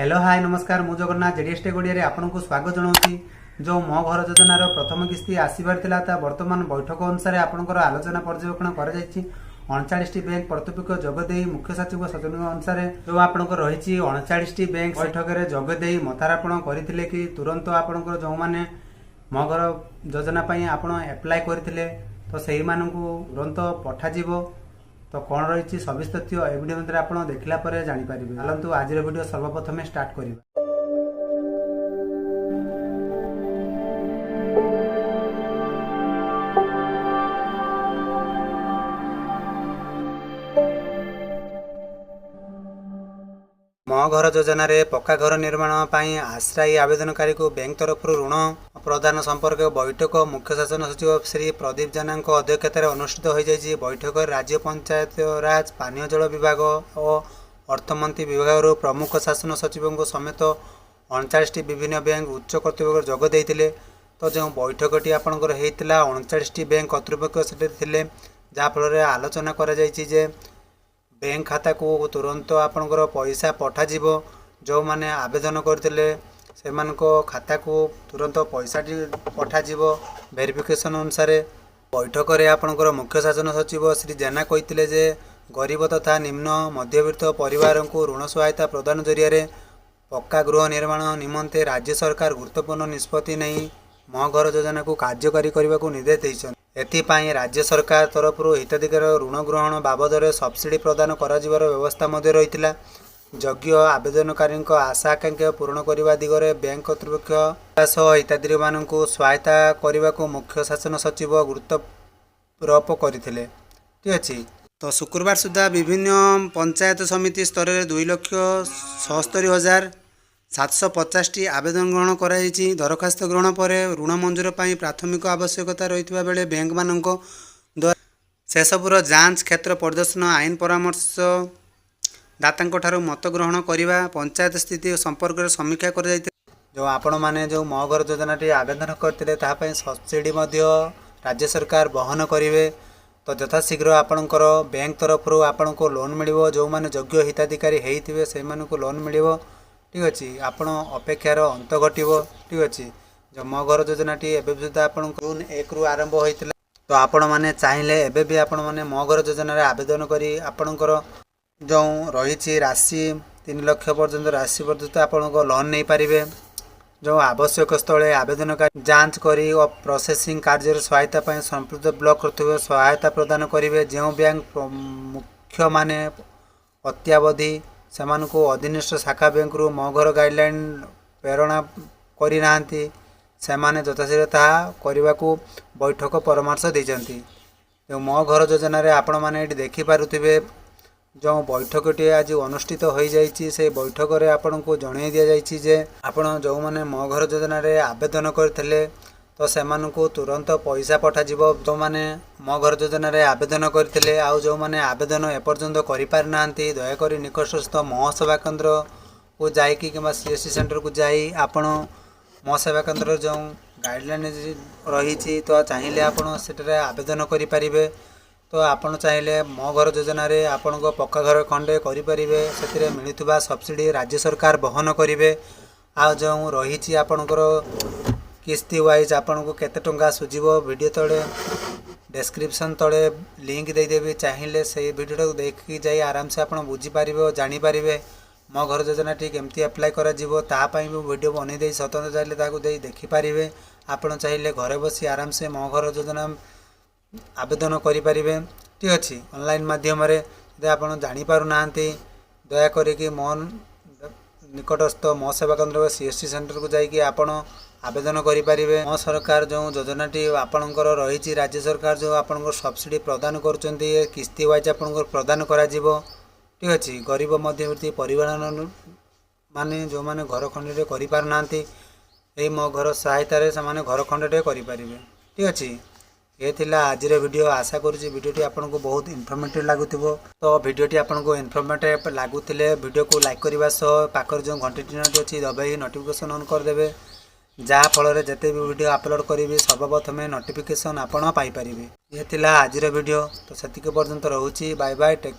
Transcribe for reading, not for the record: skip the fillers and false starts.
Hello hi नमस्कार मु Jagannath JDS take Odia रे आपनको स्वागत जनाऊँ। जो मो घर योजनार प्रथम किस्ती आसबार बर्तमान बैठक अनुसार आपंकर आलोचना पर्यवेक्षण कर 39 बैंक प्रतिपक्ष जोगदे मुख्य सचिव सचिव अनुसार जो आपंकर रही 39 बैंक बैठक में जोगदे मतारोपण करते कि तुरंत आपंकर जो मैंने मो घर योजना आप एप्लाय करते तो से तुरंत पठाଯିव। तो कौन रही सविश तथ्य ए वीडियो मध्य आप देखला जापर चलतु आज वीडियो सर्वप्रथम स्टार्ट करिबा। मो घर योजना रे पक्का घर निर्माण पर आश्रयी आवेदनकारी को बैंक तरफ ऋण प्रदान संपर्क बैठक मुख्य शासन सचिव श्री प्रदीप जेना अध्यक्षतार अनुष्ठित हो जाएगी। बैठक राज्य पंचायत राज पानीय जल विभाग और अर्थमंत्री विभाग प्रमुख शासन सचिव समेत 39 विभिन्न बैंक उच्च कर्तृपक्ष जोग देते। तो जो बैठकटी आपंकर होता 39 बैंक कर्तृपक्ष से जहाँफल आलोचना कर बैंक खाता को तुरंत आपंकर पैसा पठाଯିव। जो मैंने आवेदन करते से खाता को तुरंत पैसा पठाଯିव वेरिफिकेशन अनुसार। बैठक में आपंकर मुख्य शासन सचिव श्री जेना कहते जे गरीब तथा निम्न मध्यवित्त परिवार को ऋण सहायता प्रदान जरिया पक्का गृह निर्माण निमंते राज्य सरकार गुरुत्वपूर्ण निष्पत्ति नहीं मो घर योजना को कार्यकारी करने को निर्देश देते। एथिपाई राज्य सरकार तरफ हिताधिकार ऋण ग्रहण बाबद सब्सिडी प्रदान कर व्यवस्था रही। योग्य आवेदनकारी आशा आकांक्षा पूर्ण करने दिगरे बैंक कर्तृपक्ष हिताधिकारी मानू सहायता करने को मुख्य शासन सचिव गुरुत्वारोप करते। ठीक अच्छे। तो शुक्रवार सुधा विभिन्न पंचायत समिति स्तर में 2,77,750 आवेदन ग्रहण कराई। दरखास्त ग्रहण पर ऋण मंजूर पर प्राथमिक आवश्यकता रही बेले बैंक मानक द्वारा सेसबुर जांच क्षेत्र प्रदर्शन आईन परामर्श दाता मत ग्रहण करने पंचायत स्थिति संपर्क में समीक्षा कर जो आपण मैंने जो मो घर योजना आवेदन करते सब्सिडी राज्य सरकार बहन करेंगे। तो यथाशीघ्र आपणकर बैंक तरफ आपण को लोन मिल जो मैंने योग्य हिताधिकारी होते से लोन मिल। ठीक अच्छे। आपण अपेक्षार अंत घटव। ठीक अच्छे। जो मो घर योजना एवं सुधा आप जून 1 रु आरंभ होता। तो आपण मैंने चाहिए एवं भी आपण मैंने मो घर योजना आवेदन करी आपणकर जो रही राशि 3 लाख पर्यंत राशि पर्यंत आपण लोन नहीं पारे। जो आवश्यक स्थले आवेदनकारी जांच करी और प्रोसेसिंग कार्य सहायता पाई संपूर्ण ब्लॉक कर्तव्य सहायता प्रदान करेंगे। जो बैंक मुख्य माने अत्यावधि से अधीनस्थ शाखा बैंक रु मो घर गाइडलाइन प्रेरणा करना से यथाशीघ्र करने को बैठक परामर्श देते। जो मो घर योजना आपण मैंने देखिपे जो बैठकटी आज अनुष्ठित हो जाइए से बैठक में आपन को जन दि जाइए आपण जो मैंने मो घर योजना आवेदन करते तो से तुरंत पैसा पठाଯିव। जो मैंने मो घर योजना आवेदन करते आउ जो मैंने आवेदन एपर्यंत करना दयाकोरी निकटस्थ मो सेवा केन्द्र को जाकि कि सीएससी सेंटर को जाई आपण मो सेवा केन्द्र जो गाइडलाइन रही तो चाहिए आपड़ से आवेदन करें। तो आपड़ चाहिए मो घर योजना आपण पक्का घर खंडे करें से मिलूवा सब्सिडी राज्य सरकार बहन करेंगे। आ जो रही आपणकर किस्ती वाइज आपन को केते टंका सुझीव वीडियो तले डिस्क्रिप्शन तले लिंक देदेवी चाहिए से वीडियो को देखी जाई आराम से आप बुझीपारे और जानीपारे मो घर योजना केमती अप्लाई करापी वीडियो बनई स्वतंत्र चाहिए देखिपारे। आपड़ चाहिए घरे बसी आराम से मो घर योजना आवेदन करें। ठीक अच्छे। ऑनलाइन माध्यम आप जापर ना दयाकोरी मो निकटस्थ मो सेवा केन्द्र सीएससी सेंटर को जाकि आपण आवेदन करें। मो सरकार जो योजनाटी आपणकर रही राज्य सरकार जो आपंकर सब्सिडी प्रदान कर किस्ती वाइज आपंकर प्रदान करा। ठीक अच्छे। गरीब मध्यवर्ती परिवार माने जो मैंने घर खंडे करना मो घर सहायतार से घर खंडे करें। ठीक अच्छे। ये थिला आज वीडियो आशा करुँच वीडियोटी आपको बहुत इनफॉर्मेटिव लगुव। तो वीडियोटी आपको इनफॉर्मेटिव लगुले वीडियो को लाइक करने सह पाखर जो घंटी चिन्हटी अच्छी दबाई नोटिफिकेशन ऑन करदे जहाँफल जिते भी वीडियो अपलोड करी सर्वप्रथमें नोटिफिकेशन आपण पाइपर। ये थिला आज वीडियो। तो से पर्यंत रोचे बाय बाय टेक।